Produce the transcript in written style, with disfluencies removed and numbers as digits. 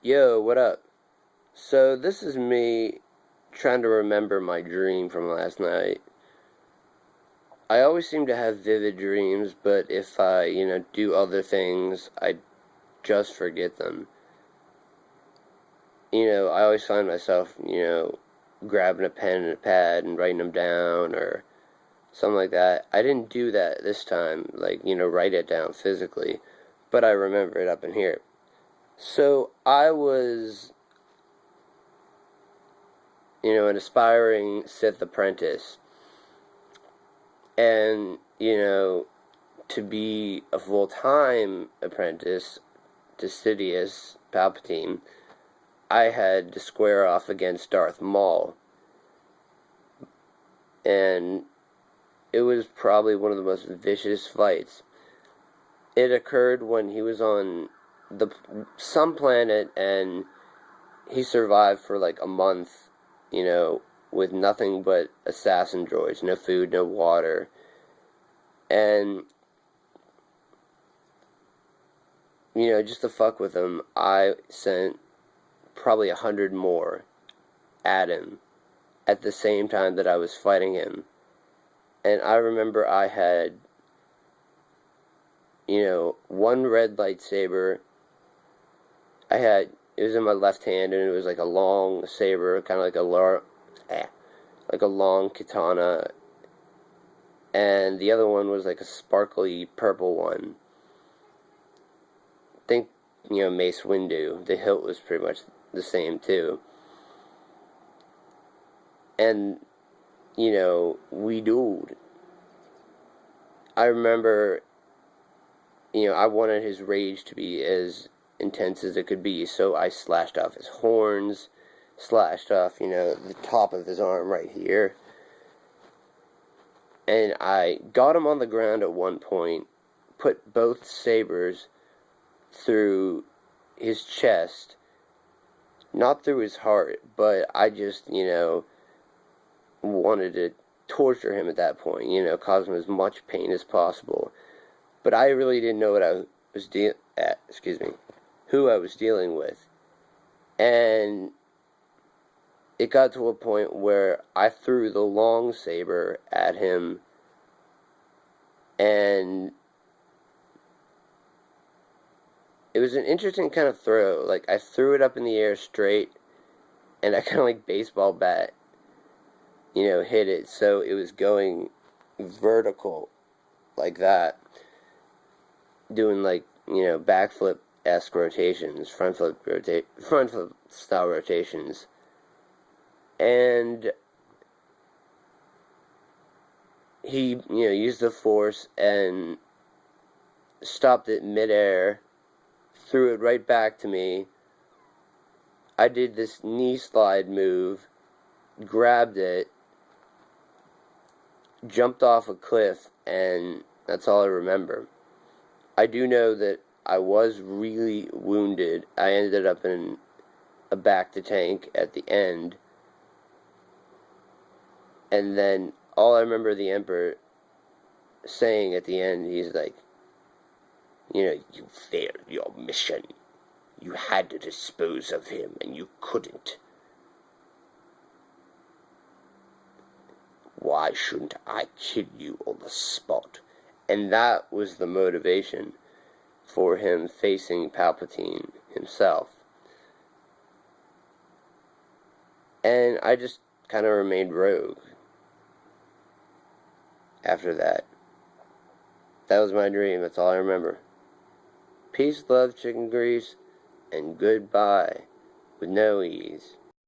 Yo, what up? So, this is me trying to remember my dream from last night. I always seem to have vivid dreams, but if I, do other things, I just forget them. I always find myself, grabbing a pen and a pad and writing them down or something like that. I didn't do that this time, write it down physically, but I remember it up in here. So, I was an aspiring Sith apprentice. And, to be a full-time apprentice to Sidious Palpatine, I had to square off against Darth Maul. And it was probably one of the most vicious fights. It occurred when he was on some planet, and he survived for like a month, with nothing but assassin droids, no food, no water. And, just to fuck with him, I sent probably 100 more at him at the same time that I was fighting him. And I remember I had, one red lightsaber. It was in my left hand, and it was like a long saber, kind of like a long katana, and the other one was like a sparkly purple one. Think, Mace Windu. The hilt was pretty much the same too. And, we dueled. I remember, I wanted his rage to be as intense as it could be, so I slashed off his horns, slashed off, the top of his arm right here. And I got him on the ground at one point, put both sabers through his chest, not through his heart, but I just, wanted to torture him at that point, cause him as much pain as possible. But I really didn't know what I was who I was dealing with. And it got to a point where I threw the long saber at him, and it was an interesting kind of throw. Like, I threw it up in the air straight, and I kind of like baseball bat, hit it, so it was going vertical like that, doing like, backflip-esque rotations, front flip style rotations. And he, used the force and stopped it midair, threw it right back to me. I did this knee slide move, grabbed it, jumped off a cliff, and that's all I remember. I do know that I was really wounded. I ended up in a back-to-tank at the end. And then all I remember the Emperor saying at the end, he's like, you failed your mission. You had to dispose of him, and you couldn't. Why shouldn't I kill you on the spot? And that was the motivation for him facing Palpatine himself. And I just kind of remained rogue after that. That was my dream. That's all I remember. Peace, love, chicken grease, and goodbye with no ease.